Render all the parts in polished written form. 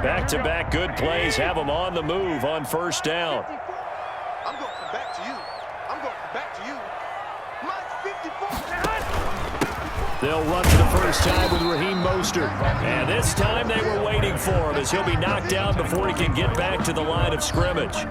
Back-to-back good plays have them on the move on first down. I'm going from back to you. I'm going from back to you. Mine's 54. They'll run for the first time with Raheem Mostert. And this time they were waiting for him as he'll be knocked down before he can get back to the line of scrimmage.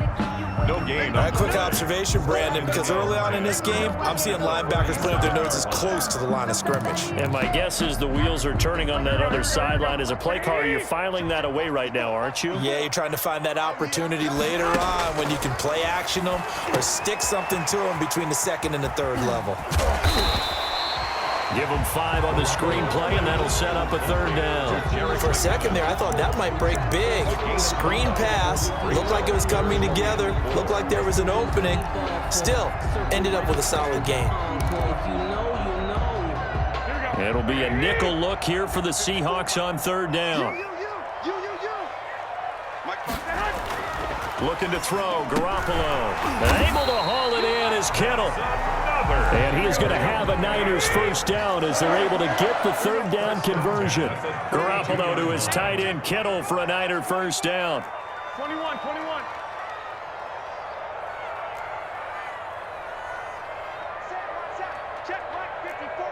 No gain. A quick observation, Brandon, because early on in this game, I'm seeing linebackers putting up their noses close to the line of scrimmage. And my guess is the wheels are turning on that other sideline. As a play caller, you're filing that away right now, aren't you? Yeah, you're trying to find that opportunity later on when you can play action them or stick something to them between the second and the third level. Give them 5 on the screen play, and that'll set up a third down. For a second there, I thought that might break big. Screen pass. Looked like it was coming together. Looked like there was an opening. Still, ended up with a solid gain. It'll be a nickel look here for the Seahawks on third down. Looking to throw, Garoppolo. Able to haul it in is Kittle. And he is going to have a Niners first down as they're able to get the third down conversion. Garoppolo to his tight end Kittle for a Niner first down. 21. Check line 54.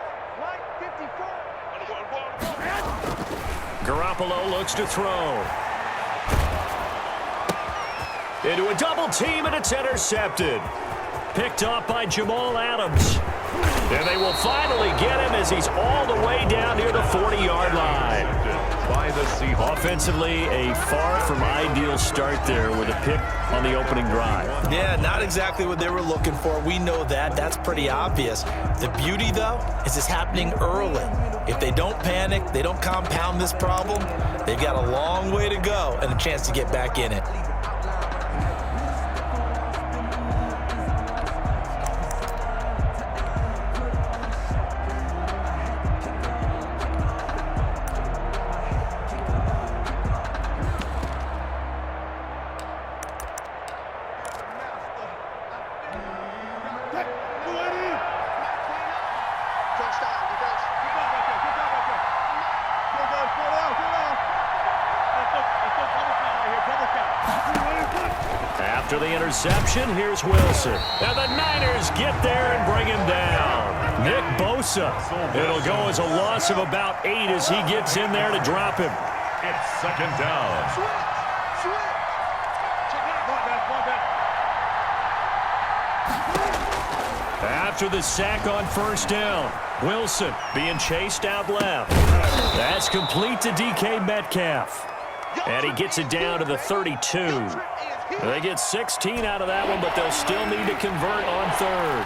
Garoppolo looks to throw. Into a double team, and it's intercepted. Picked off by Jamal Adams. And they will finally get him as he's all the way down near the 40-yard line. By the Seahawks. Offensively, a far from ideal start there with a pick on the opening drive. Yeah, not exactly what they were looking for. We know that. That's pretty obvious. The beauty, though, is it's happening early. If they don't panic, they don't compound this problem, they've got a long way to go and a chance to get back in it. After the interception, here's Wilson. And the Niners get there and bring him down. Nick Bosa. It'll go as a loss of about 8 as he gets in there to drop him. It's second down. After the sack on first down, Wilson being chased out left. That's complete to DK Metcalf. And he gets it down to the 32. They get 16 out of that one, but they'll still need to convert on third.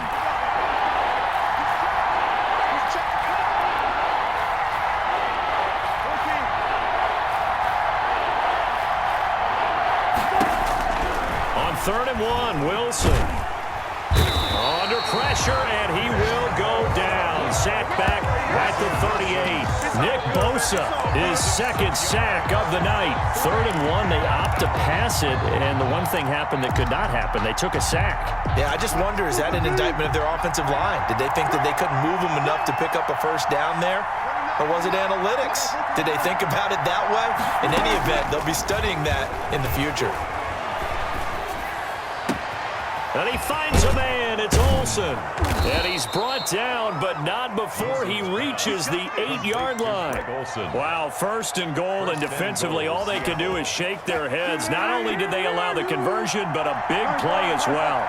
On 3rd and 1, Wilson. Under pressure, and he will go down. Sack back at the 38. Nick Bosa, his second sack of the night. 3rd and 1, they opt to pass it, and the one thing happened that could not happen. They took a sack. Yeah, I just wonder, is that an indictment of their offensive line? Did they think that they couldn't move them enough to pick up a first down there? Or was it analytics? Did they think about it that way? In any event, they'll be studying that in the future. And he finds a man. It's Olsen. And he's brought down, but not before he reaches the 8-yard line. Wow, 1st and goal, and defensively all they can do is shake their heads. Not only did they allow the conversion, but a big play as well.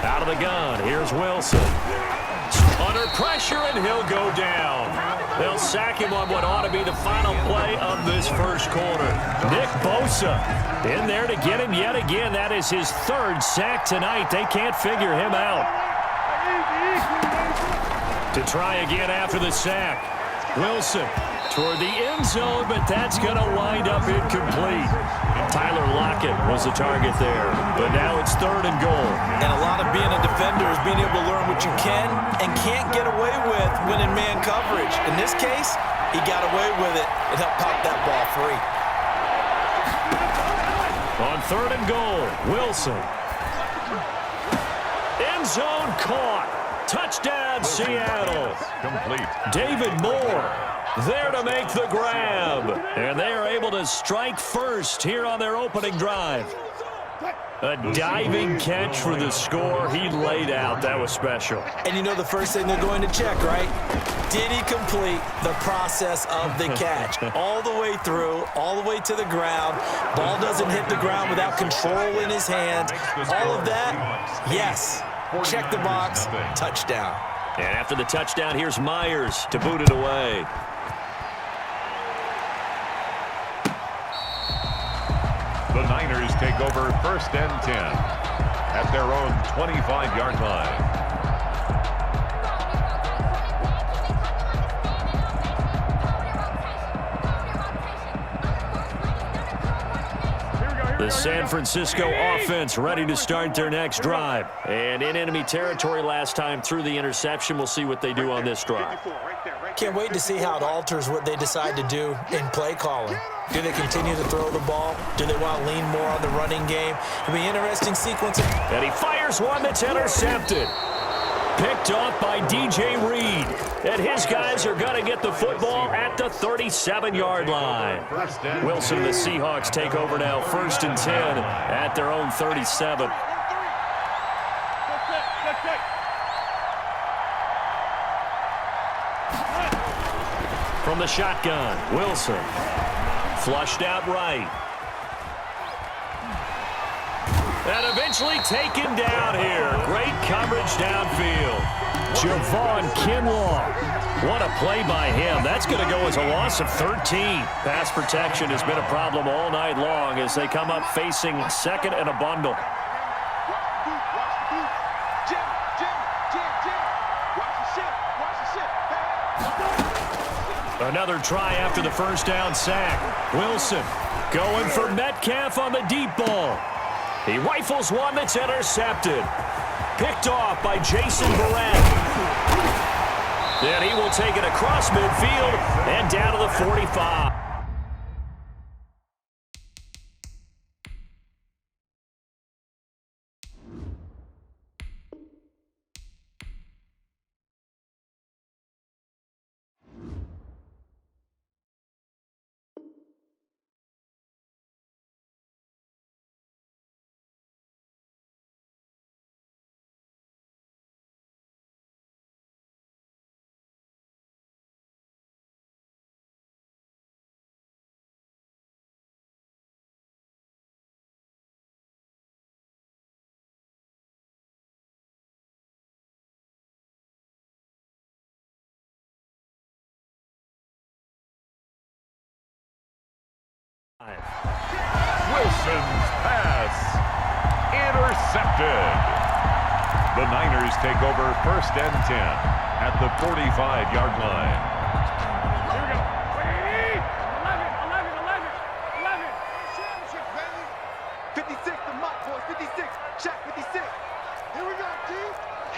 Out of the gun, here's Wilson. Under pressure, and he'll go down. They'll sack him on what ought to be the final play of this first quarter. Nick Bosa in there to get him yet again. That is his 3rd sack tonight. They can't figure him out. To try again after the sack. Wilson toward the end zone, but that's going to wind up incomplete. Tyler Lockett was the target there, but now it's 3rd and goal. And a lot of being a defender is being able to learn what you can and can't get away with when in man coverage. In this case, he got away with it and helped pop that ball free. On 3rd and goal, Wilson. End zone caught. Touchdown, Seattle. Complete. David Moore There to make the grab. And they are able to strike first here on their opening drive. A diving catch for the score. He laid out. That was special. And you know the first thing they're going to check, right? Did he complete the process of the catch? All the way through, all the way to the ground. Ball doesn't hit the ground without control in his hands. All of that, yes. Check the box, touchdown. And after the touchdown, here's Myers to boot it away. The Niners take over 1st and 10 at their own 25-yard line. The San Francisco offense ready to start their next drive. And in enemy territory last time through the interception. We'll see what they do on this drive. Can't wait to see how it alters what they decide to do in play calling. Do they continue to throw the ball? Do they want to lean more on the running game? It'll be an interesting sequence. And he fires one that's intercepted. Picked off by DJ Reed. And his guys are going to get the football at the 37-yard line. Wilson and the Seahawks take over now 1st and 10 at their own 37. From the shotgun, Wilson. Flushed out right. And eventually taken down here. Great coverage downfield. Javon Kinlaw. What a play by him. That's going to go as a loss of 13. Pass protection has been a problem all night long as they come up facing 2nd and a bundle. Another try after the first down sack. Wilson going for Metcalf on the deep ball. He rifles one that's intercepted. Picked off by Jason Verrett. Then he will take it across midfield and down to the 45. Wilson's pass intercepted. The Niners take over 1st and 10 at the 45-yard line. Here we go. 11. 56, the mock boys, 56. Shaq, 56. Here we go, T.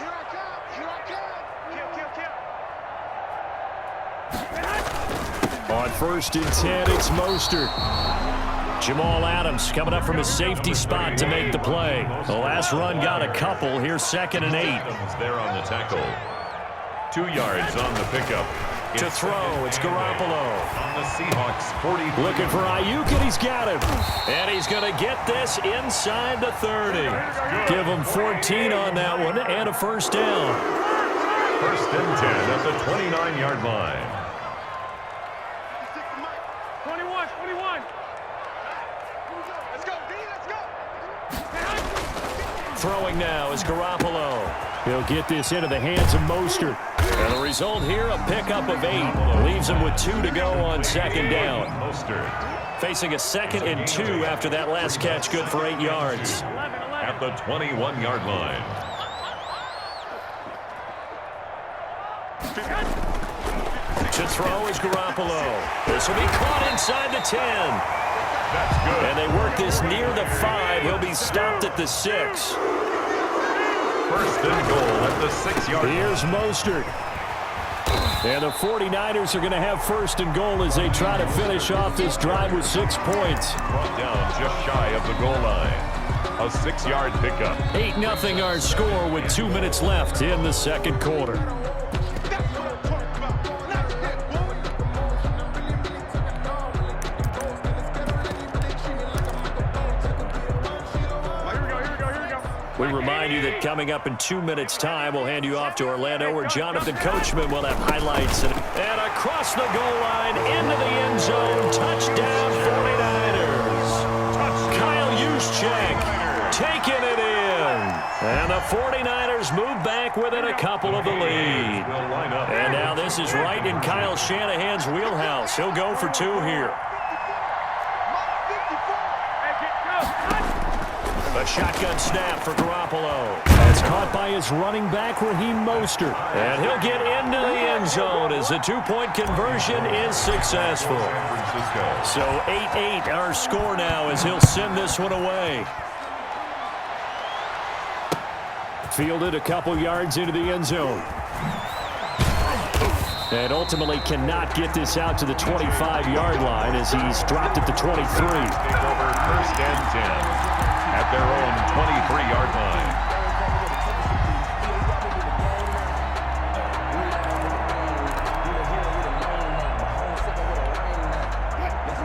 Here I come. Here I come. Kill. On 1st and 10, it's Mostert. Jamal Adams coming up from his safety spot to make the play. The last run got a couple. Here's 2nd and 8. Adams there on the tackle. 2 yards on the pickup. To throw, it's Garoppolo. On the Seahawks 40. Looking for Ayuk, and he's got him. And he's going to get this inside the 30. Give him 14 on that one and a first down. 1st and 10 at the 29-yard line. 21. Let's go, D. Let's go. Throwing now is Garoppolo. He'll get this into the hands of Mostert. And the result here, a pickup of 8. Leaves him with 2 to go on 2nd down. Mostert Facing a 2nd and 2 after that last catch, good for 8 yards. at the 21-yard line. To throw is Garoppolo. This will be caught inside the 10. That's good. And they work this near the 5. He'll be stopped at the 6. 1st and goal at the 6-yard line. Here's Mostert. And the 49ers are going to have 1st and goal as they try to finish off this drive with 6 points. Brought down just shy of the goal line. A 6-yard pickup. 8-0 our score with 2 minutes left in the second quarter. We remind you that coming up in 2 minutes' time, we'll hand you off to Orlando, where Jonathan Coachman will have highlights. And across the goal line, into the end zone, touchdown 49ers. Kyle Juszczyk taking it in. And the 49ers move back within a couple of the lead. And now this is right in Kyle Shanahan's wheelhouse. He'll go for 2 here. A shotgun snap for Garoppolo. That's caught by his running back, Raheem Mostert. And he'll get into the end zone as the 2-point conversion is successful. So 8-8 our score now as he'll send this one away. Fielded a couple yards into the end zone. And ultimately cannot get this out to the 25-yard line as he's dropped at the 23. Take over first and 10 at their own 23-yard line.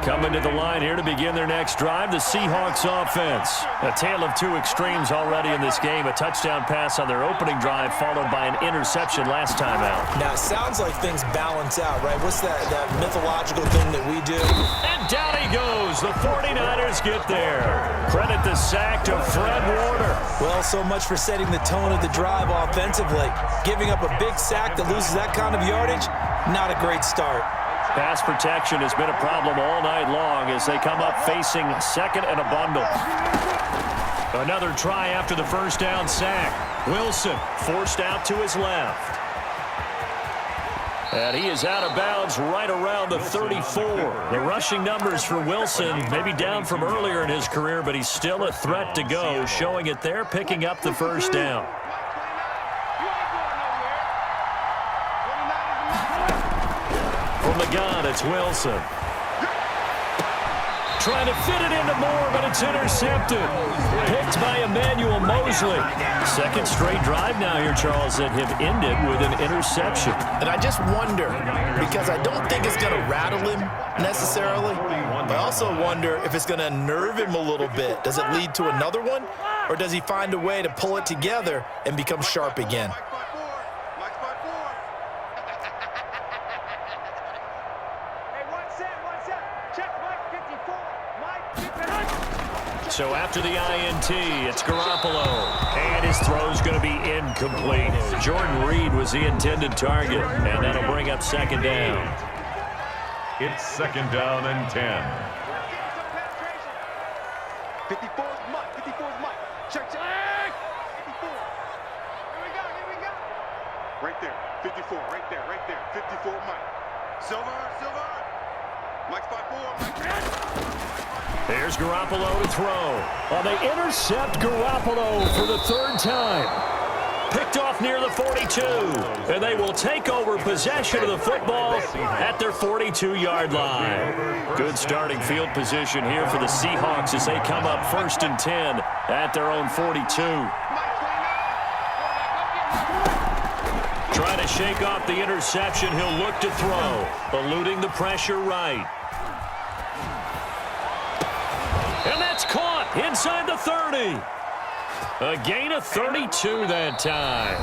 Coming to the line here to begin their next drive, the Seahawks offense. A tale of 2 extremes already in this game. A touchdown pass on their opening drive followed by an interception last time out. Now, it sounds like things balance out, right? What's that mythological thing that we do? And down he goes. The 49ers get there. Credit the sack to Fred Warner. Well, so much for setting the tone of the drive offensively. Giving up a big sack that loses that kind of yardage, not a great start. Pass protection has been a problem all night long as they come up facing second and a bundle. Another try after the first down sack. Wilson forced out to his left. And he is out of bounds right around the 34. The rushing numbers for Wilson maybe down from earlier in his career, but he's still a threat to go, showing it there, picking up the first down. From the gun, it's Wilson. Trying to fit it into Moore, but it's intercepted. Picked by Emmanuel Mosley. Second straight drive now here, Charles, that have ended with an interception. And I just wonder, because I don't think it's going to rattle him necessarily, but I also wonder if it's going to nerve him a little bit. Does it lead to another one, or does he find a way to pull it together and become sharp again? So after the INT, it's Garoppolo. And his throw's going to be incomplete. Jordan Reed was the intended target, and that'll bring up second down. It's second down and 10. 54 is Mike. 54 is Mike. Check. 54. Here we go. Right there. 54. Right there. 54 Mike. Silver. Mike's 5-4. There's Garoppolo to throw. Well, they intercept Garoppolo for the 3rd time. Picked off near the 42. And they will take over possession of the football at their 42-yard line. Good starting field position here for the Seahawks as they come up 1st and 10 at their own 42. Trying to shake off the interception. He'll look to throw. Eluding the pressure right. And that's caught inside the 30. A gain of 32 that time.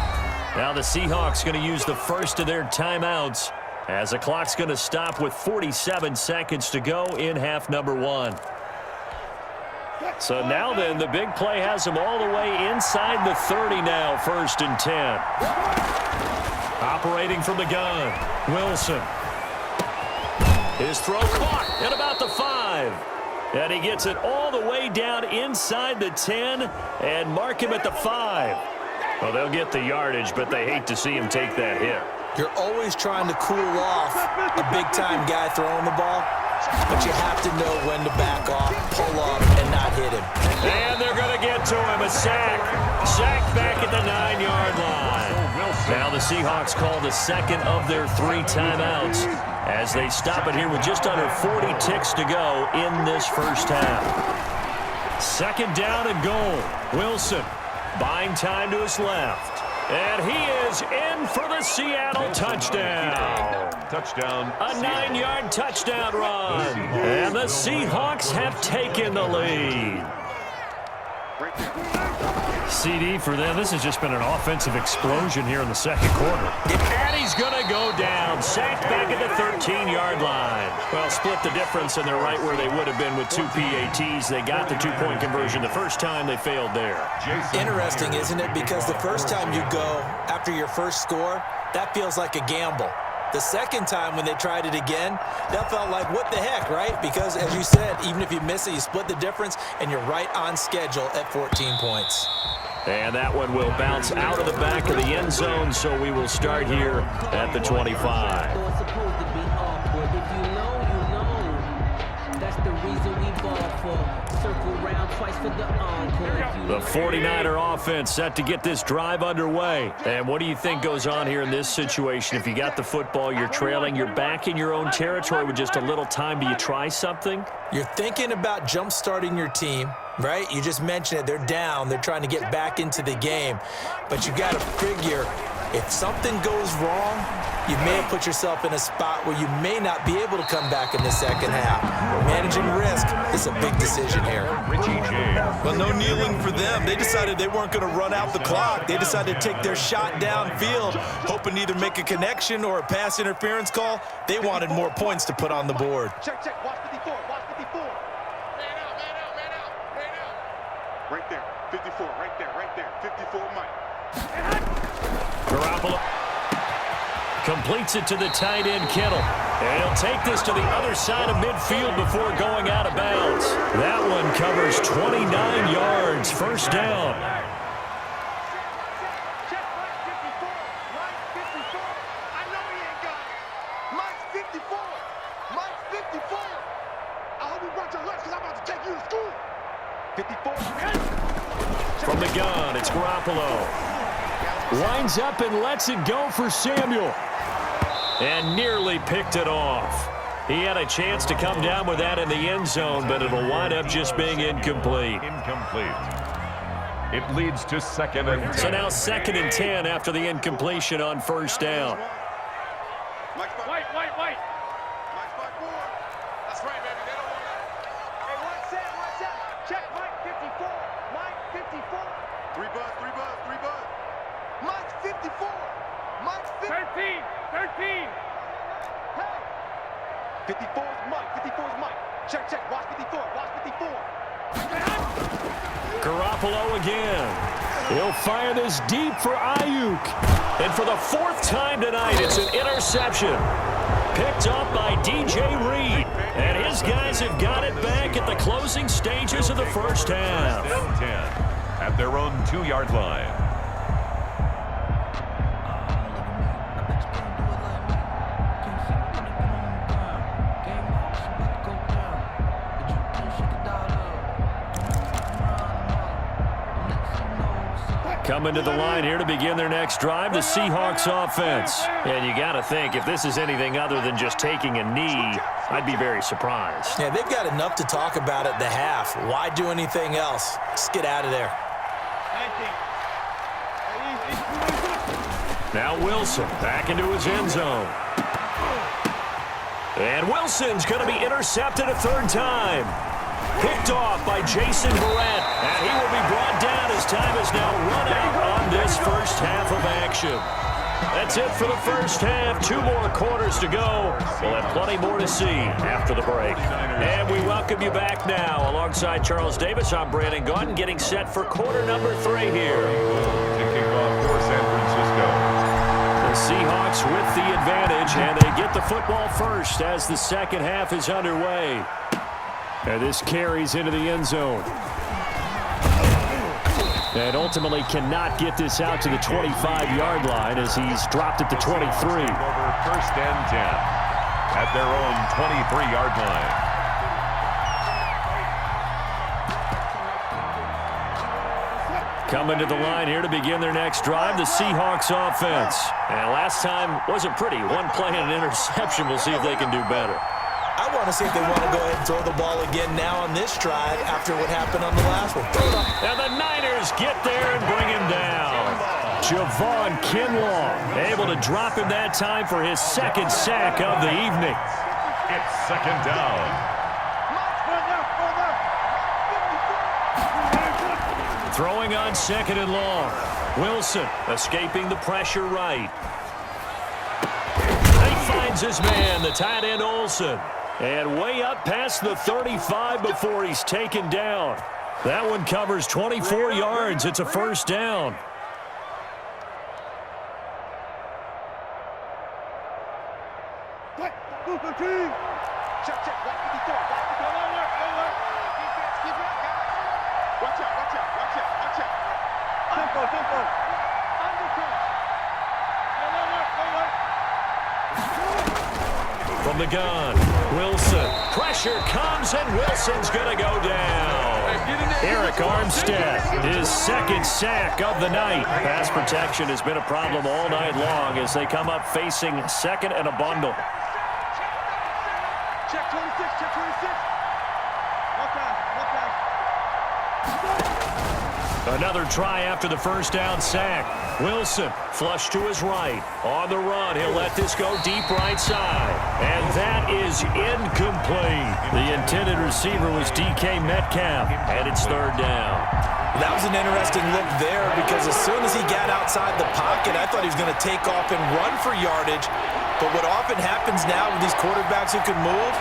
Now the Seahawks going to use the first of their timeouts as the clock's going to stop with 47 seconds to go in half number 1. So now then, the big play has them all the way inside the 30 now, 1st and 10. Operating from the gun, Wilson. His throw caught at about the 5. And he gets it all the way down inside the 10 and mark him at the 5. Well, they'll get the yardage, but they hate to see him take that hit. You're always trying to cool off a big-time guy throwing the ball, but you have to know when to back off, pull up, and not hit him. And they're going to get to him. A sack. Sack back at the 9-yard line. Now the Seahawks call the second of their 3 timeouts as they stop it here with just under 40 ticks to go in this first half. Second down and goal. Wilson buying time to his left. And he is in for the Seattle touchdown. Touchdown. A 9-yard touchdown run. And the Seahawks have taken the lead. CD for them. This has just been an offensive explosion here in the second quarter. And he's going to go down. Sacked back at the 13-yard line. Well, split the difference, and they're right where they would have been with 2 PATs. They got the two-point conversion the first time. They failed there. Interesting, isn't it? Because the first time you go after your first score, that feels like a gamble. The second time when they tried it again, that felt like, what the heck, right? Because, as you said, even if you miss it, you split the difference, and you're right on schedule at 14 points. And that one will bounce out of the back of the end zone, so we will start here at the 25. The 49er offense set to get this drive underway. And what do you think goes on here in this situation? If you got the football, you're trailing, you're back in your own territory with just a little time. Do you try something? You're thinking about jump-starting your team, right? You just mentioned it. They're down. They're trying to get back into the game. But you got to figure, if something goes wrong, you may have put yourself in a spot where you may not be able to come back in the second half. Managing risk is a big decision here. Well, no kneeling for them. They decided they weren't going to run out the clock. They decided to take their shot downfield, hoping to either make a connection or a pass interference call. They wanted more points to put on the board. Check, check. Watch 54. Watch 54. Man out, man out, man out, man out. Right there. 54. Right there. Right there. 54, Mike. Garoppolo completes it to the tight end, Kittle. And he'll take this to the other side of midfield before going out of bounds. That one covers 29 yards. First down. Check, Mike 54. Mike 54. I know he ain't got it. Mike 54. Mike 54. I hope you brought your lunch because I'm about to take you to school. 54. From the gun, it's Garoppolo. Winds up and lets it go for Samuel. And nearly picked it off. He had a chance to come down with that in the end zone, but it'll wind up just being incomplete. It leads to 2nd and 10. So now 2nd and 10 after the incompletion on first down. Mike's by White. Mike's by 4. That's right, baby. They don't want that. Hey, watch out. Check Mike 54. Mike 54. 3 buzz. Mike 54. Mike 54. 13. Hey. 54 is Mike. 54 is Mike. Check. Watch 54. Watch 54. Garoppolo again. He'll fire this deep for Ayuk. And for the 4th time tonight, it's an interception. Picked up by DJ Reed. And his guys have got it back at the closing stages of the first half. 10 at their own 2-yard line. Coming to the line here to begin their next drive, the Seahawks offense. And you got to think, if this is anything other than just taking a knee, I'd be very surprised. Yeah, they've got enough to talk about at the half. Why do anything else? Just get out of there. Now Wilson back into his end zone. And Wilson's going to be intercepted a 3rd time. Picked off by Jason Verrett, and he will be brought down as time has now run out on this first half of action. That's it for the first half. 2 more quarters to go. We'll have plenty more to see after the break. And we welcome you back now. Alongside Charles Davis, I'm Brandon Gaudin, getting set for quarter number 3 here. To kick off for San Francisco. The Seahawks with the advantage, and they get the football first as the second half is underway. And this carries into the end zone. And ultimately cannot get this out to the 25-yard line as he's dropped at the 23. Over 1st and 10 at their own 23-yard line. Coming to the line here to begin their next drive, the Seahawks offense. And last time wasn't pretty. One play and an interception. We'll see if they can do better. I want to see if they want to go ahead and throw the ball again now on this drive after what happened on the last one. And the Niners get there and bring him down. Javon Kinlaw able to drop him that time for his 2nd sack of the evening. It's 2nd down. Throwing on 2nd and long. Wilson escaping the pressure right. He finds his man, the tight end Olsen. And way up past the 35 before he's taken down. That one covers 24 yards. It's a first down. Check, check. Watch 54. Defense, keep it up, guys. Watch out. Tempo. From the gun, Wilson. Pressure comes, and Wilson's going to go down. Eric Armstead, his 2nd sack of the night. Pass protection has been a problem all night long as they come up facing 2nd and a bundle. Check 26. One time. Another try after the first down sack. Wilson flush to his right. On the run, he'll let this go deep right side. And that is incomplete. The intended receiver was DK Metcalf, and it's 3rd down. That was an interesting look there because as soon as he got outside the pocket, I thought he was going to take off and run for yardage. But what often happens now with these quarterbacks who can move,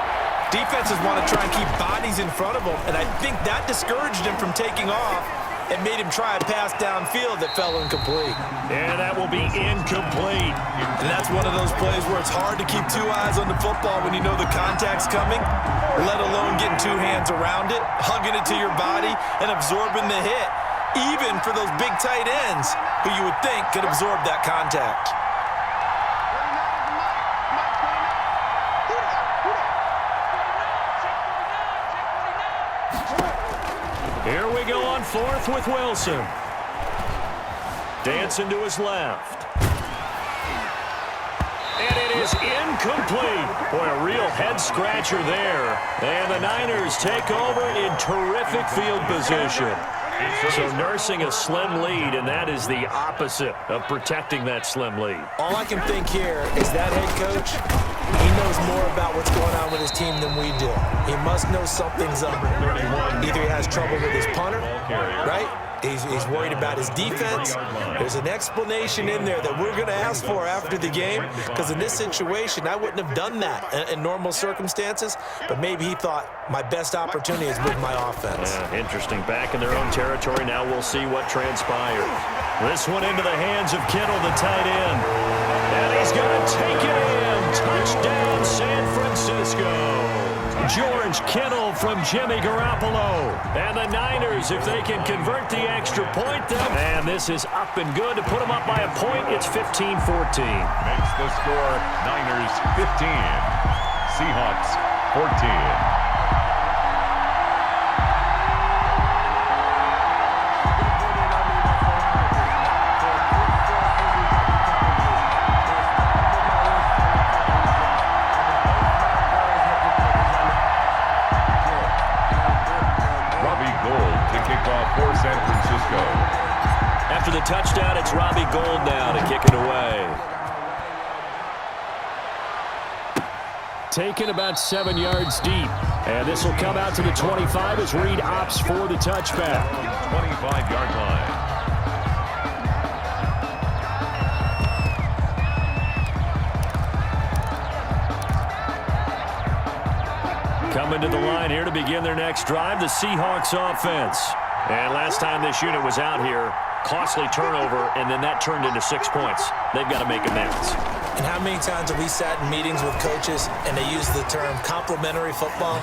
defenses want to try and keep bodies in front of them, and I think that discouraged him from taking off and made him try a pass downfield that fell incomplete. And that will be incomplete. And that's one of those plays where it's hard to keep 2 eyes on the football when you know the contact's coming, let alone getting 2 hands around it, hugging it to your body, and absorbing the hit, even for those big tight ends who you would think could absorb that contact. Here we go on 4th with Wilson. Dancing to his left. And it is incomplete. Boy, a real head-scratcher there. And the Niners take over in terrific field position. So nursing a slim lead, and that is the opposite of protecting that slim lead. All I can think here is that head coach, he knows more about what's going on with his team than we do. He must know something's up. Either he has trouble with his punter, right? He's worried about his defense. There's an explanation in there that we're going to ask for after the game, because in this situation, I wouldn't have done that in normal circumstances, but maybe he thought my best opportunity is with my offense. Yeah, interesting. Back in their own territory. Now we'll see what transpires. This one into the hands of Kittle, the tight end. And he's going to take it in. Touchdown, San Francisco. George Kittle from Jimmy Garoppolo. And the Niners, if they can convert the extra point, then. And this is up and good to put them up by a point. It's 15-14. Makes the score Niners 15, Seahawks 14. For San Francisco. After the touchdown, it's Robbie Gould now to kick it away. Taken about 7 yards deep. And this will come out to the 25 as Reed opts for the touchback. 25-yard line. Coming to the line here to begin their next drive, the Seahawks offense. And last time this unit was out here, costly turnover, and then that turned into 6 points. They've got to make amends. And how many times have we sat in meetings with coaches and they use the term complementary football?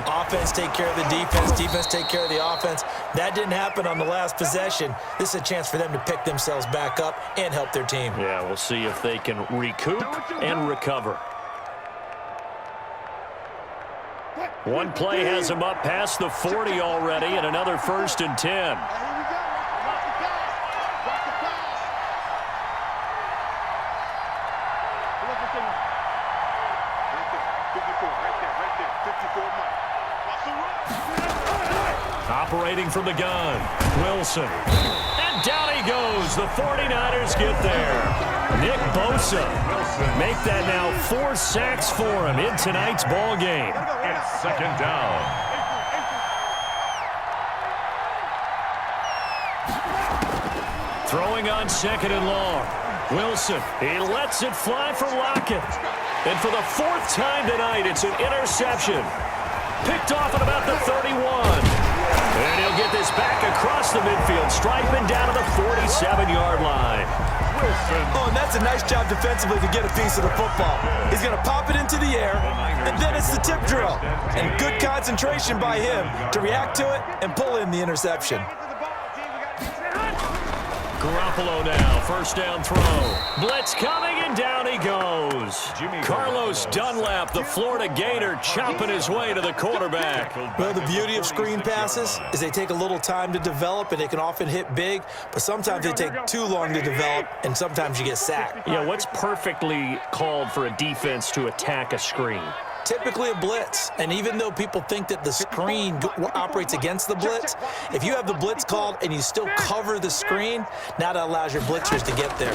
Offense take care of the defense take care of the offense. That didn't happen on the last possession. This is a chance for them to pick themselves back up and help their team. Yeah, we'll see if they can recoup and recover. One play has him up past the 40 already, and another 1st and 10. Here we go. Watch the pass. Watch the pass. Right there. 54, Mike. Watch the run. Operating from the gun, Wilson. And down he goes. The 49ers get there. Nick Bosa make that now 4 sacks for him in tonight's ball game. It's 2nd down. Throwing on 2nd and long. Wilson, he lets it fly for Lockett. And for the 4th time tonight, it's an interception. Picked off at about the 31. And he'll get this back across the midfield stripe and down to the 47-yard line. Oh, and that's a nice job defensively to get a piece of the football. He's going to pop it into the air, and then it's the tip drill. And good concentration by him to react to it and pull in the interception. Garoppolo now, 1st down throw. Blitz coming, and down he goes. Carlos Dunlap, the Florida Gator, chopping his way to the quarterback. Well, the beauty of screen passes is they take a little time to develop, and they can often hit big, but sometimes they take too long to develop, and sometimes you get sacked. Yeah, what's perfectly called for a defense to attack a screen? Typically a blitz, and even though people think that the screen operates against the blitz, if you have the blitz called and you still cover the screen, now that allows your blitzers to get there.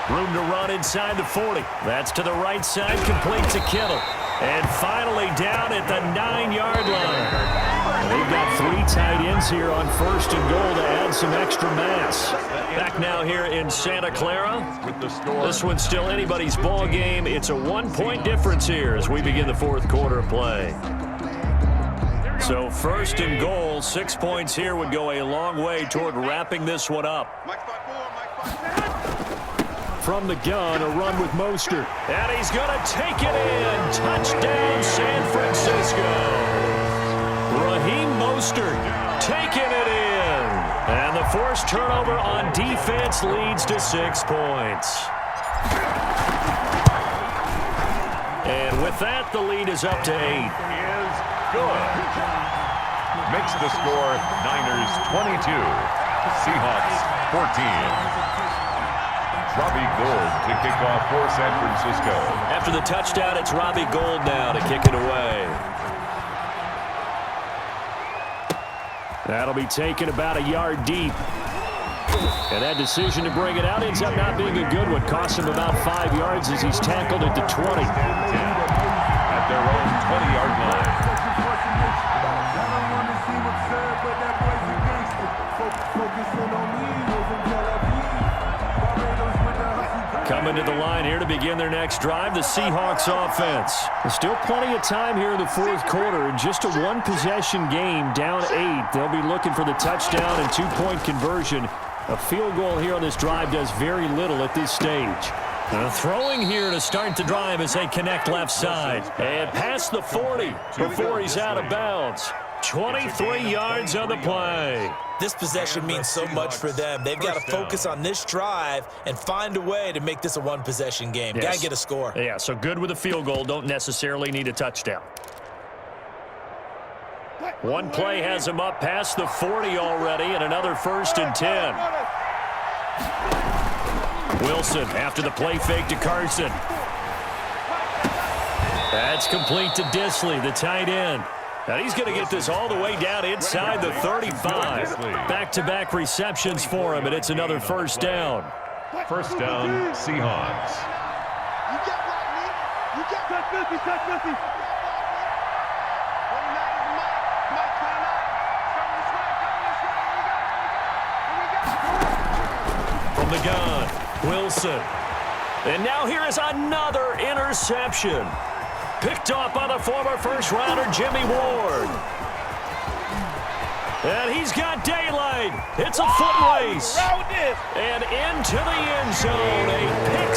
Room to run inside the 40. That's to the right side, complete to Kittle. And finally down at the 9-yard line. They've got 3 tight ends here on 1st and goal to add some extra mass. Back now here in Santa Clara. This one's still anybody's ball game. It's a 1-point difference here as we begin the 4th quarter of play. So 1st and goal, 6 points here would go a long way toward wrapping this one up. From the gun, a run with Mostert. And he's going to take it in. Touchdown, San Francisco. Raheem Mostert taking it in. And the forced turnover on defense leads to 6 points. And with that, the lead is up to 8. Is good. Makes the score Niners 22, Seahawks 14. Robbie Gould to kick off for San Francisco. After the touchdown, it's Robbie Gould now to kick it away. That'll be taken about a yard deep. And that decision to bring it out ends up not being a good one. Cost him about 5 yards as he's tackled at the 20. At their own 20-yard line. Coming to the line here to begin their next drive, the Seahawks offense. There's still plenty of time here in the 4th quarter. Just a 1-possession game, down 8. They'll be looking for the touchdown and 2-point conversion. A field goal here on this drive does very little at this stage. Throwing here to start the drive as they connect left side. And past the 40 before he's out of bounds. 23 yards on the play. This possession means so much for them. They've got to focus on this drive and find a way to make this a 1-possession game. Yes. Got to get a score. Yeah, so good with a field goal. Don't necessarily need a touchdown. One play has him up past the 40 already, and another 1st and 10. Wilson after the play fake to Carson. That's complete to Disley, the tight end. Now he's going to get this all the way down inside the 35. Back-to-back receptions for him, and it's another 1st down. 1st down, Seahawks. You got right, Nick. You got touch 50, touch 50. From the gun, Wilson. And now here is another interception. Picked off by the former first-rounder Jimmy Ward. And he's got daylight. It's a foot race. And into the end zone. A pick